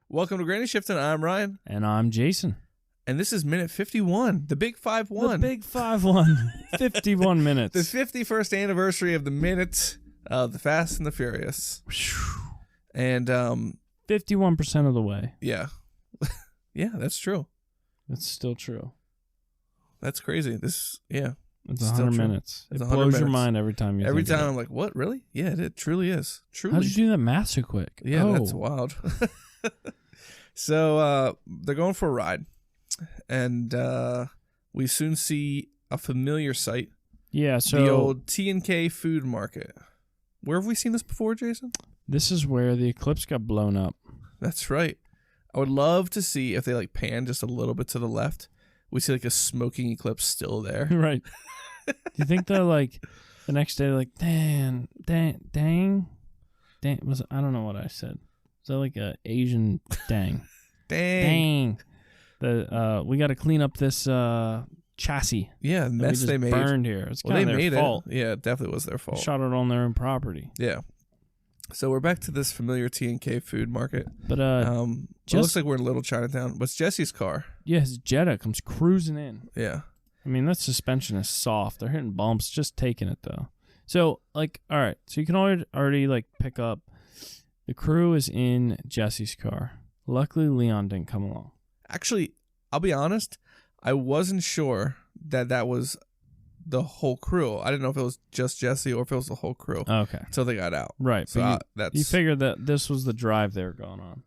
Welcome to Granny Shifting. I'm Ryan. And I'm Jason. And this is minute 51, the big 5-1. The big 5-1. 51 minutes. The 51st anniversary of the minute of the Fast and the Furious. And 51% of the way. Yeah. Yeah, that's true. It's still true. That's crazy. It's 100 minutes. It's It 100 blows your minutes. mind every time you Every think of time it. I'm like, what, really? Yeah, it truly is. Truly. How'd you do that math so quick? Yeah, that's wild. So they're going for a ride. And we soon see a familiar sight. Yeah, so the old T&K food market. Where have we seen this before, Jason? this is where the Eclipse got blown up. That's right. I would love to see if they pan just a little bit to the left. We see a smoking Eclipse still there. Right. Do you think they're the next day they're dang, I don't know what I said. Is that a Asian dang? Dang. We got to clean up this chassis. Yeah, that mess we they just made. Burned here. It's kind of their made fault. It. Yeah, it definitely was their fault. They shot it on their own property. Yeah. So we're back to this familiar T&K food market. But it looks like we're in Little Chinatown. What's Jesse's car? Yeah, his Jetta comes cruising in. Yeah. I mean, that suspension is soft. They're hitting bumps, just taking it though. So all right. So you can already pick up. The crew is in Jesse's car. Luckily, Leon didn't come along. Actually, I'll be honest. I wasn't sure that was the whole crew. I didn't know if it was just Jesse or if it was the whole crew. Okay. Until they got out. Right. So you figured that this was the drive they were going on.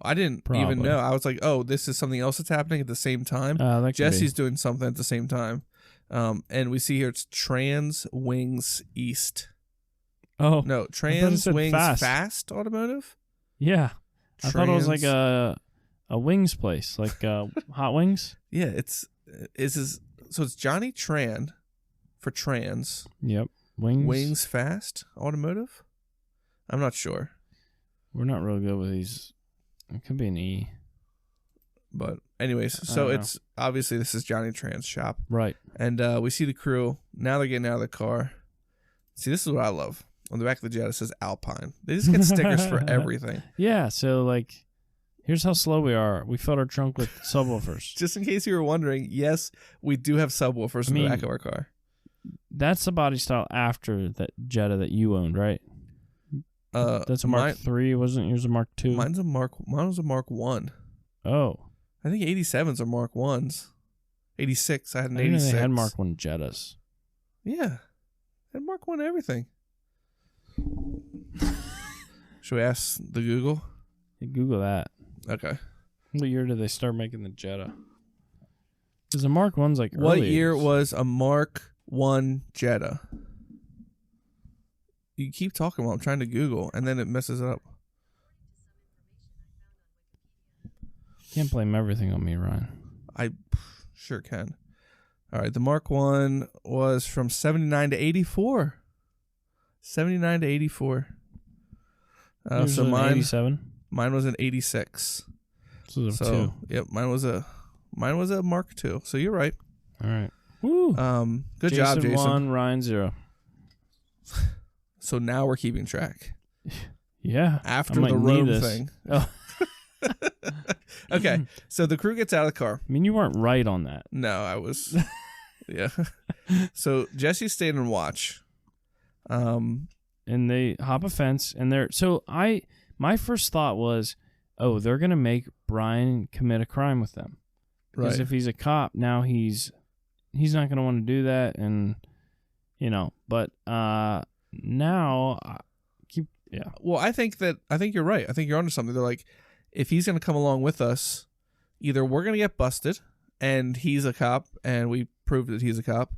I didn't even know. I was like, oh, this is something else that's happening at the same time. Jesse's doing something at the same time. And we see here it's Trans Wings East. Oh. No, Trans Wings Fast Automotive? Yeah. I thought it was a wings place, Hot Wings. Yeah, so it's Johnny Tran for Trans. Yep. Wings Fast Automotive? I'm not sure. We're not really good with these. It could be an E. But anyways, so it's obviously this is Johnny Tran's shop. Right. And we see the crew. Now they're getting out of the car. See, this is what I love. On the back of the Jetta, it says Alpine. They just get stickers for everything. Yeah, so here's how slow we are. We filled our trunk with subwoofers. Just in case you were wondering, yes, we do have subwoofers in the back of our car. That's the body style after that Jetta that you owned, right? That's a Mark III, wasn't yours a Mark II? Mine was a Mark 1. Oh. I think 87s are Mark 1s. 86, I had an 86. I didn't know they had Mark 1 Jettas. Yeah. They had Mark 1 everything. Should we ask the Google? Yeah, Google that. Okay. What year did they start making the Jetta? Because the Mark 1's early. What year was a Mark 1 Jetta? You keep talking while I'm trying to Google, and then it messes it up. Can't blame everything on me, Ryan. I sure can. All right, the Mark 1 was from 79 to 84. 79 to 84. So mine 87. Mine was an 86. So 2. Yep, mine was a Mark II. So you're right. All right. Woo. Good job, Jason. 1, Ryan 0. So now we're keeping track. Yeah. After the Rome thing. Oh. Okay, so the crew gets out of the car. I mean, you weren't right on that. No, I was. Yeah. So Jesse stayed and watch. And they hop a fence, and my first thought was, oh, they're gonna make Brian commit a crime with them, because if he's a cop now, he's not gonna want to do that, and but now yeah. Well, I think you're right. I think you're onto something. They're like, if he's gonna come along with us, either we're gonna get busted and he's a cop and we prove that he's a cop,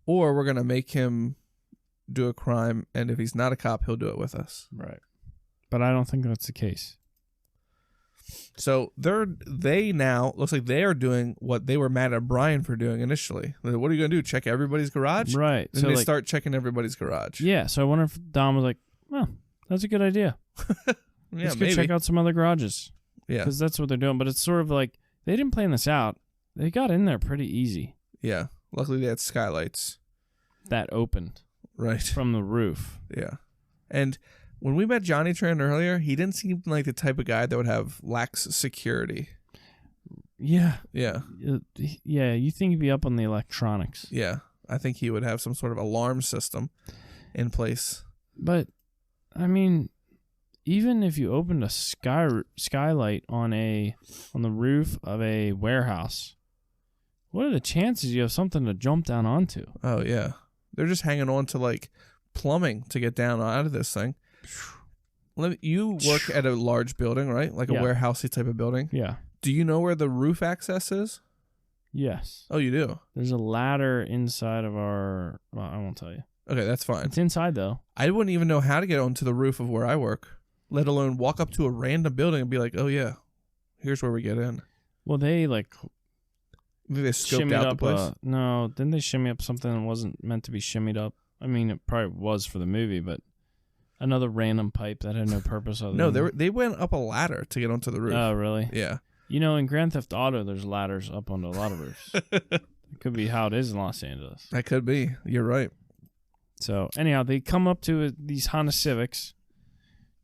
or we're gonna make him do a crime, and if he's not a cop, he'll do it with us. Right. But I don't think that's the case. So they now looks like they are doing what they were mad at Brian for doing initially. What are you gonna do? Check everybody's garage? Right. And so they start checking everybody's garage. Yeah. So I wonder if Dom was like, well, that's a good idea. Let's go check out some other garages. Yeah. Because that's what they're doing. But it's sort of like they didn't plan this out. They got in there pretty easy. Yeah. Luckily they had skylights. That opened. Right. From the roof. Yeah. And When we met Johnny Tran earlier, he didn't seem like the type of guy that would have lax security. Yeah. Yeah. Yeah, you think he'd be up on the electronics. Yeah. I think he would have some sort of alarm system in place. But, I mean, even if you opened a skylight on the roof of a warehouse, what are the chances you have something to jump down onto? Oh, yeah. They're just hanging on to, like, plumbing to get down out of this thing. You work at a large building, right? Like a warehousey type of building? Yeah. Do you know where the roof access is? Yes. Oh, you do? There's a ladder inside of our... Well, I won't tell you. Okay, that's fine. It's inside, though. I wouldn't even know how to get onto the roof of where I work, let alone walk up to a random building and be like, oh, yeah, here's where we get in. Well, they, like... Maybe they scoped out the place? No, didn't they shimmy up something that wasn't meant to be shimmied up? I mean, it probably was for the movie, but another random pipe that had no purpose other than... they went up a ladder to get onto the roof. Oh, really? Yeah. You know, in Grand Theft Auto, there's ladders up onto a lot of roofs. It could be how it is in Los Angeles. That could be. You're right. So, anyhow, they come up to these Honda Civics.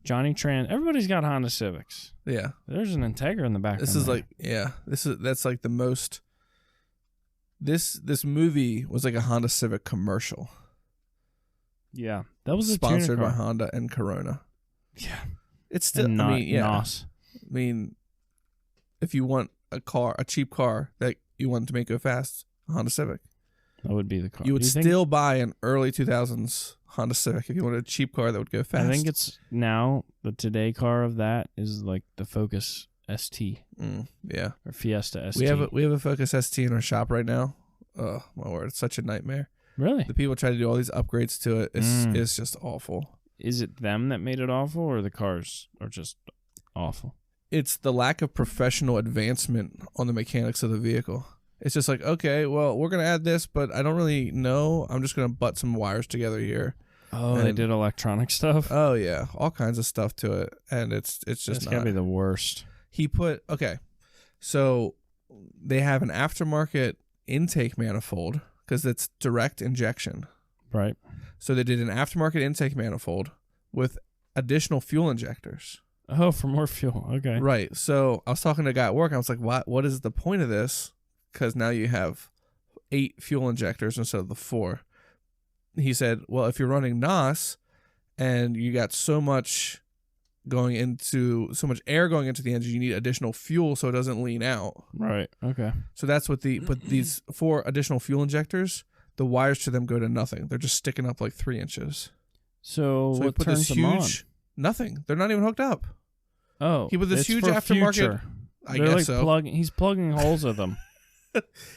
Johnny Tran. Everybody's got Honda Civics. Yeah. There's an Integra in the back. This is like, yeah. That's like the most... This movie was like a Honda Civic commercial. Yeah. That was sponsored by Honda and Corona. Yeah. It's still, I mean, yeah. NOS. I mean, if you want a cheap car that you want to make go fast, a Honda Civic. That would be the car. You would still buy an early 2000s Honda Civic if you wanted a cheap car that would go fast. I think it's now the today car of that is like the Focus ST. Yeah. Or Fiesta ST. We have a Focus ST in our shop right now. Oh, my word. It's such a nightmare. Really? The people try to do all these upgrades to it. It's just awful. Is it them that made it awful or the cars are just awful? It's the lack of professional advancement on the mechanics of the vehicle. It's just like, okay, well, we're going to add this, but I don't really know. I'm just going to butt some wires together here. Oh, and they did electronic stuff? Oh, yeah. All kinds of stuff to it. And it's just That's got to be the worst. So they have an aftermarket intake manifold because it's direct injection. Right. So they did an aftermarket intake manifold with additional fuel injectors. Oh, for more fuel. Okay. Right. So I was talking to a guy at work. I was like, what is the point of this? Because now you have 8 fuel injectors instead of the 4. He said, well, if you're running NOS and you got so much air going into the engine, you need additional fuel so it doesn't lean out. Right. Okay. So that's what these 4 additional fuel injectors, the wires to them go to nothing. They're just sticking up like 3 inches. So what turns them on? Nothing. They're not even hooked up. Oh, he put this huge aftermarket. Future. I guess like so. He's plugging holes with them.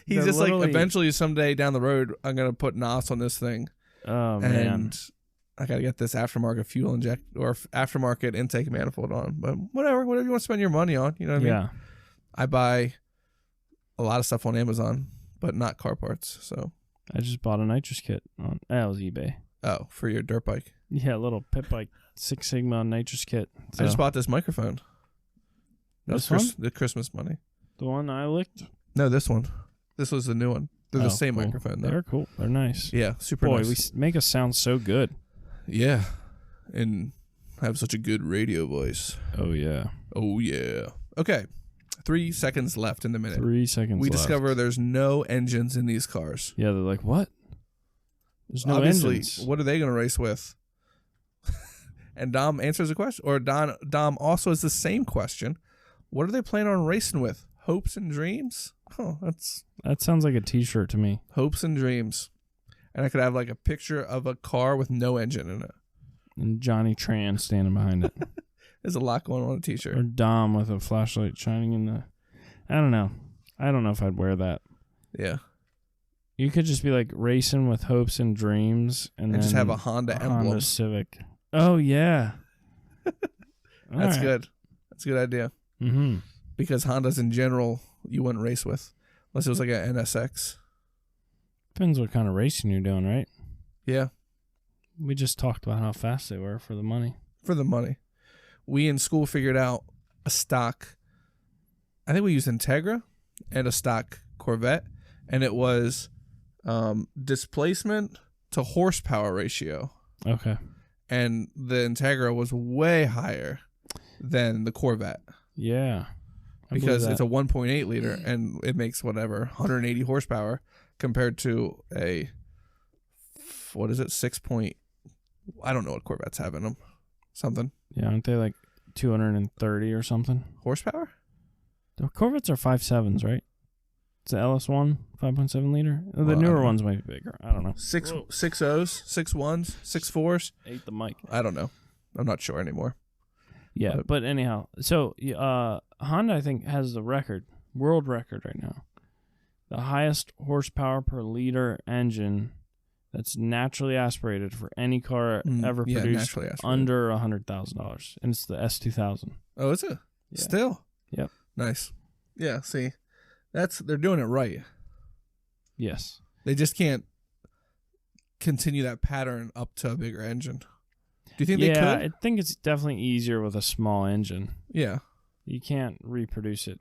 He's just like, eventually someday down the road, I'm going to put NOS on this thing. Oh, man. And I got to get this aftermarket fuel inject or aftermarket intake manifold on. But whatever you want to spend your money on. You know what I mean? Yeah. I buy a lot of stuff on Amazon, but not car parts. So I just bought a nitrous kit on eBay. Oh, for your dirt bike? Yeah, a little pit bike 6 Sigma nitrous kit. So. I just bought this microphone. That was the Christmas money. The one I licked? No, this one. This was the new one. They're the same microphone, though. They're cool. They're nice. Yeah, super nice. Boy, we make us sound so good. Yeah. And have such a good radio voice. Oh, yeah. Oh, yeah. Okay. 3 seconds left in the minute. 3 seconds We left. discover there's no engines in these cars. Yeah, they're like, what? There's no Obviously, engines. What are they going to race with? And Dom answers the question. Or Dom also has the same question. What are they planning on racing with? Hopes and dreams? Oh, that sounds like a t-shirt to me. Hopes and dreams. And I could have like a picture of a car with no engine in it. And Johnny Tran standing behind it. There's a lot going on a t-shirt. Or Dom with a flashlight shining in the... I don't know. I don't know if I'd wear that. Yeah. You could just be like racing with hopes and dreams. And then just have a Honda emblem. Honda Civic. Oh, yeah. That's good. That's a good idea. Mm-hmm. Because Hondas in general, you wouldn't race with. Unless it was like an NSX. Depends what kind of racing you're doing, right? Yeah. We just talked about how fast they were for the money. For the money. We in school figured out a stock. I think we used Integra and a stock Corvette. And it was displacement to horsepower ratio. Okay. and the Integra was way higher than the Corvette. Yeah. Because it's a 1.8 liter and it makes 180 horsepower compared to a, what is it, 6 point, I don't know what Corvettes have in them. Something. Yeah, aren't they like 230 or something? Horsepower? The Corvettes are 5.7s, right? It's the LS1, 5.7 liter. The newer ones might be bigger. I don't know. 6.0s, 6.1s, 6.4s. Ate the mic. I don't know. I'm not sure anymore. Yeah, but anyhow, so Honda, I think, has the world record right now. The highest horsepower per liter engine that's naturally aspirated for any car ever produced under $100,000, and it's the S2000. Oh, is it? Yeah. Still? Yep. Nice. Yeah. See, they're doing it right. Yes. They just can't continue that pattern up to a bigger engine. Do you think they could? Yeah, I think it's definitely easier with a small engine. Yeah. You can't reproduce it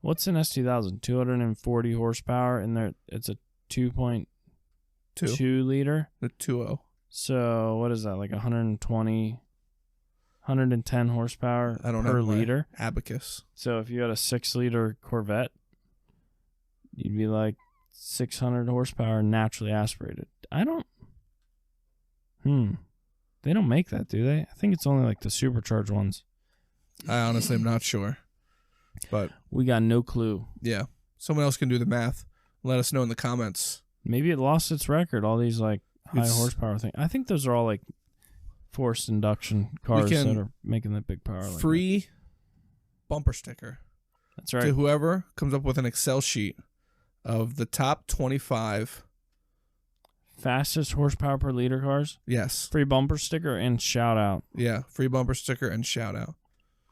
what's an S2000? 240 horsepower, and it's a 2.2 liter. The 2.0. So what is that? Like 110 horsepower per liter. Abacus. So if you had a 6-liter Corvette, you'd be like 600 horsepower naturally aspirated. They don't make that, do they? I think it's only like the supercharged ones. I honestly am not sure. But we got no clue. Yeah. Someone else can do the math. Let us know in the comments. Maybe it lost its record, all these like high horsepower things. I think those are all like forced induction cars that are making that big power. Free bumper sticker. That's right. To whoever comes up with an Excel sheet of the top 25 fastest horsepower per liter cars. Yes. Free bumper sticker and shout out. Yeah. Free bumper sticker and shout out.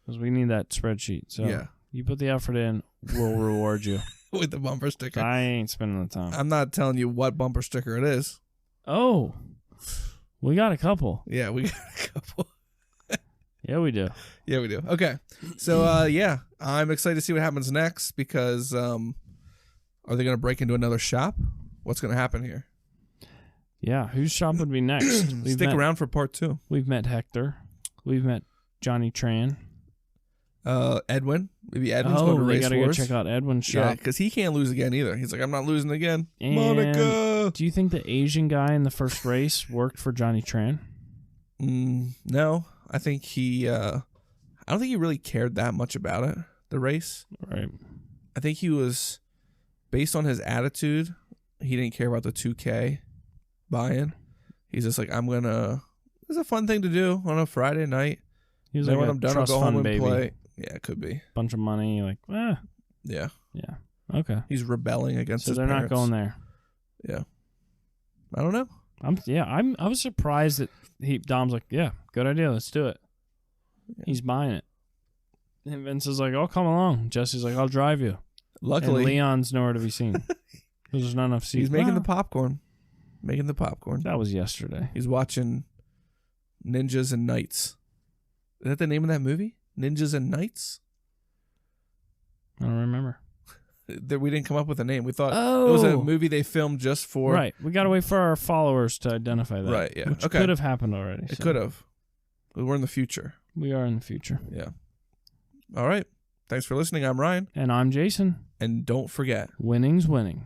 Because we need that spreadsheet. So you put the effort in, we'll reward you. With the bumper sticker. I ain't spending the time. I'm not telling you what bumper sticker it is. Oh. We got a couple. Yeah, we got a couple. Yeah, we do. Yeah, we do. Okay. So, I'm excited to see what happens next because are they going to break into another shop? What's going to happen here? Yeah, whose shop would be next? Stick around for part 2. We've met Hector. We've met Johnny Tran. Edwin. Maybe Edwin's going to race gotta wars. Go check out Edwin's shop. Yeah, because he can't lose again either. He's like, I'm not losing again. And Monica. Do you think the Asian guy in the first race worked for Johnny Tran? No. I think I don't think he really cared that much about it, the race. Right. I think he was, based on his attitude, he didn't care about the 2K buy-in. He's just like, it's a fun thing to do on a Friday night. He was like, when I'm done, I'll go home and play. Yeah, it could be. Bunch of money, like, Yeah. Yeah. Okay. He's rebelling against his parents. So they're not going there. Yeah. I don't know. I was surprised that Dom's like, yeah, good idea, let's do it. Yeah. He's buying it. And Vince is like, oh, come along. Jesse's like, I'll drive you. Luckily. And Leon's nowhere to be seen. Because there's not enough seats. He's making the popcorn. That was yesterday. He's watching Ninjas and Knights. Is that the name of that movie? Ninjas and Knights? I don't remember. We didn't come up with a name. We thought it was a movie they filmed just for... Right. We got to wait for our followers to identify that. Right, yeah. Which could have happened already. It could have. But we're in the future. We are in the future. Yeah. All right. Thanks for listening. I'm Ryan. And I'm Jason. And don't forget... Winning's winning.